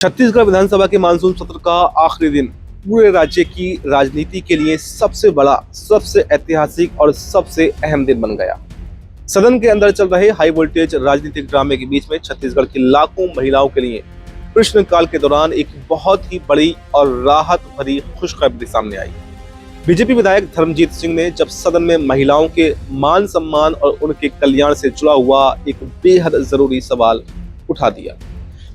छत्तीसगढ़ विधानसभा के मानसून सत्र का आखिरी दिन पूरे राज्य की राजनीति के लिए सबसे बड़ा, सबसे ऐतिहासिक और सबसे अहम दिन बन गया। सदन के अंदर चल रहे हाई वोल्टेज राजनीतिक ड्रामे के बीच में छत्तीसगढ़ की लाखों महिलाओं के लिए प्रश्नकाल के दौरान एक बहुत ही बड़ी और राहत भरी खुशखबरी सामने आई। बीजेपी विधायक धर्मजीत सिंह ने जब सदन में महिलाओं के मान सम्मान और उनके कल्याण से जुड़ा हुआ एक बेहद जरूरी सवाल उठा दिया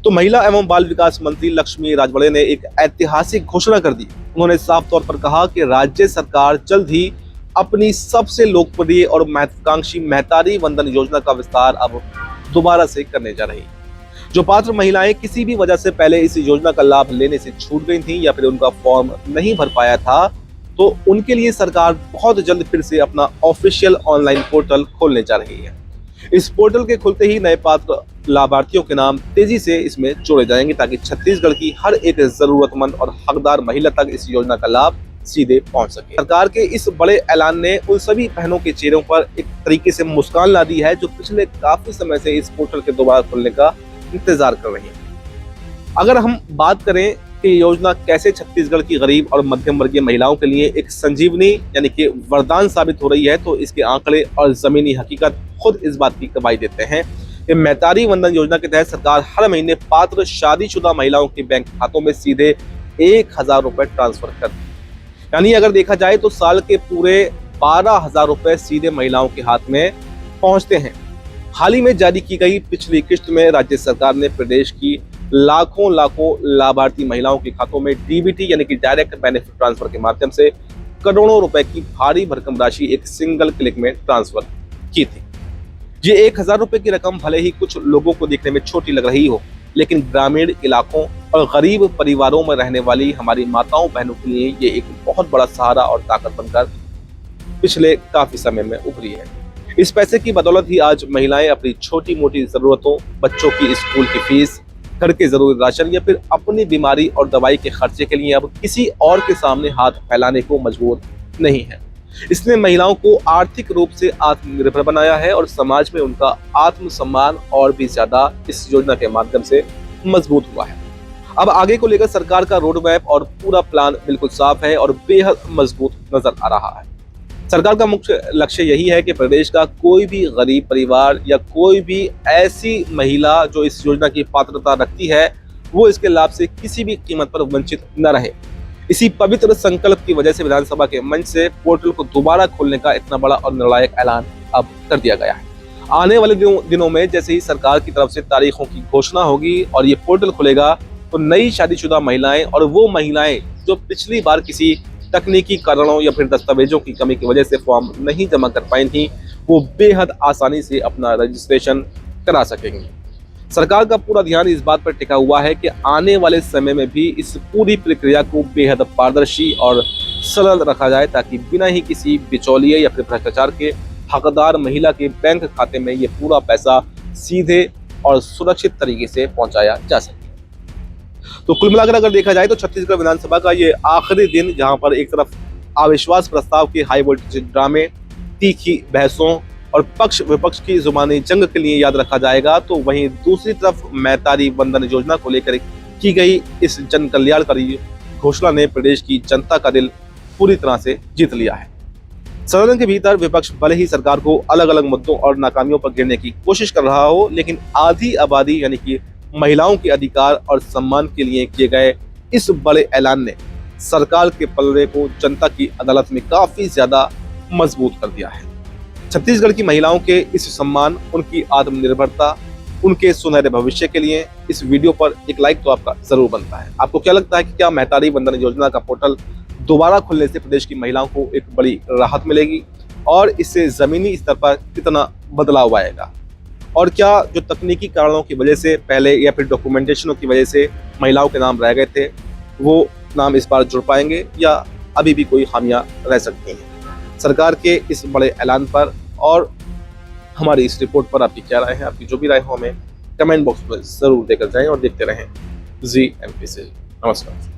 तो महिला एवं बाल विकास मंत्री लक्ष्मी राजवड़े ने एक ऐतिहासिक घोषणा कर दी। उन्होंने साफ तौर पर कहा कि राज्य सरकार जल्द ही अपनी सबसे लोकप्रिय और महत्वाकांक्षी महतारी वंदन योजना का विस्तार अब दोबारा से करने जा रही है। जो पात्र महिलाएं किसी भी वजह से पहले इस योजना का लाभ लेने से छूट गई थी या फिर उनका फॉर्म नहीं भर पाया था, तो उनके लिए सरकार बहुत जल्द फिर से अपना ऑफिशियल ऑनलाइन पोर्टल खोलने जा रही है। इस पोर्टल के खुलते ही नए पात्र लाभार्थियों के नाम तेजी से इसमें जोड़े जाएंगे ताकि छत्तीसगढ़ की हर एक जरूरतमंद और हकदार महिला तक इस योजना का लाभ सीधे पहुंच सके। सरकार के इस बड़े ऐलान ने उन सभी बहनों के चेहरों पर एक तरीके से मुस्कान ला दी है जो पिछले काफी समय से इस पोर्टल के दोबारा खुलने का इंतजार कर रही है। अगर हम बात करें कि योजना कैसे छत्तीसगढ़ की गरीब और मध्यम वर्गीय महिलाओं के लिए एक संजीवनी यानी कि वरदान साबित हो रही है, तो इसके आंकड़े और जमीनी हकीकत खुद इस बात की गवाही देते हैं कि महतारी वंदन योजना के तहत सरकार हर महीने पात्र शादीशुदा महिलाओं के बैंक खातों में सीधे 1000 रुपए ट्रांसफर करती है। यानी अगर देखा जाए तो साल के पूरे 12,000 रुपए सीधे महिलाओं के हाथ में पहुंचते हैं। हाल ही में जारी की गई पिछली किस्त में राज्य सरकार ने प्रदेश की लाखों लाभार्थी महिलाओं के खातों में डीबीटी यानी कि डायरेक्ट बेनिफिट ट्रांसफर के माध्यम से करोड़ों रुपए की भारी भरकम राशि एक सिंगल क्लिक में ट्रांसफर की थी। ये 1000 रुपए की रकम भले ही कुछ लोगों को देखने में छोटी लग रही हो, लेकिन ग्रामीण इलाकों और गरीब परिवारों में रहने वाली हमारी माताओं बहनों के लिए ये एक बहुत बड़ा सहारा और ताकत बनकर पिछले काफी समय में उभरी है। इस पैसे की बदौलत ही आज महिलाएं अपनी छोटी मोटी जरूरतों, बच्चों की स्कूल की फीस, घर के जरूरी राशन या फिर अपनी बीमारी और दवाई के खर्चे के लिए अब किसी और के सामने हाथ फैलाने को मजबूर नहीं है। इसने महिलाओं को आर्थिक रूप से आत्मनिर्भर बनाया है और समाज में उनका आत्मसम्मान और भी ज्यादा इस योजना के माध्यम से मजबूत हुआ है। अब आगे को लेकर सरकार का रोड मैप और पूरा प्लान बिल्कुल साफ है और बेहद मजबूत नजर आ रहा है। सरकार का मुख्य लक्ष्य यही है कि प्रदेश का कोई भी गरीब परिवार या कोई भी ऐसी महिला जो इस योजना की पात्रता रखती है, वो इसके लाभ से किसी भी कीमत पर वंचित न रहे। इसी पवित्र संकल्प की वजह से विधानसभा के मंच से पोर्टल को दोबारा खोलने का इतना बड़ा और निर्णायक ऐलान अब कर दिया गया है। आने वाले दिनों में जैसे ही सरकार की तरफ से तारीखों की घोषणा होगी और ये पोर्टल खुलेगा, तो नई शादीशुदा महिलाएं और वो महिलाएं जो पिछली बार किसी तकनीकी कारणों या फिर दस्तावेजों की कमी की वजह से फॉर्म नहीं जमा कर पाई थी, वो बेहद आसानी से अपना रजिस्ट्रेशन करा सकेंगी। सरकार का पूरा ध्यान इस बात पर टिका हुआ है कि आने वाले समय में भी इस पूरी प्रक्रिया को बेहद पारदर्शी और सरल रखा जाए ताकि बिना ही किसी बिचौलिए या फिर भ्रष्टाचार के हकदार महिला के बैंक खाते में ये पूरा पैसा सीधे और सुरक्षित तरीके से पहुंचाया जा सके। तो कुल मिलाकर अगर देखा जाए तो छत्तीसगढ़ विधानसभा का ये आखिरी दिन, जहां पर एक तरफ अविश्वास प्रस्ताव के हाई वोल्टेज ड्रामे, तीखी बहसों और पक्ष विपक्ष की जुबानी जंग के लिए याद रखा जाएगा, तो वहीं दूसरी तरफ महतारी वंदन योजना को लेकर की गई इस जन कल्याणकारी घोषणा ने प्रदेश की जनता का दिल पूरी तरह से जीत लिया है। सदन के भीतर विपक्ष भले ही सरकार को अलग अलग मुद्दों और नाकामियों पर गिरने की कोशिश कर रहा हो, लेकिन आधी आबादी यानी कि महिलाओं के अधिकार और सम्मान के लिए किए गए इस बड़े ऐलान ने सरकार के पलड़े को जनता की अदालत में काफी ज्यादा मजबूत कर दिया है। छत्तीसगढ़ की महिलाओं के इस सम्मान, उनकी आत्मनिर्भरता, उनके सुनहरे भविष्य के लिए इस वीडियो पर एक लाइक तो आपका जरूर बनता है। आपको क्या लगता है कि क्या महतारी वंदन योजना का पोर्टल दोबारा खुलने से प्रदेश की महिलाओं को एक बड़ी राहत मिलेगी और इससे जमीनी स्तर पर कितना बदलाव आएगा? और क्या जो तकनीकी कारणों की वजह से पहले या फिर डॉक्यूमेंटेशनों की वजह से महिलाओं के नाम रह गए थे, वो नाम इस बार जुड़ पाएंगे या अभी भी कोई खामियां रह सकती हैं? सरकार के इस बड़े ऐलान पर और हमारी इस रिपोर्ट पर आपकी क्या राय है? आपकी जो भी राय हो हमें कमेंट बॉक्स में जरूर देकर जाएं और देखते रहें ZMP से। नमस्कार।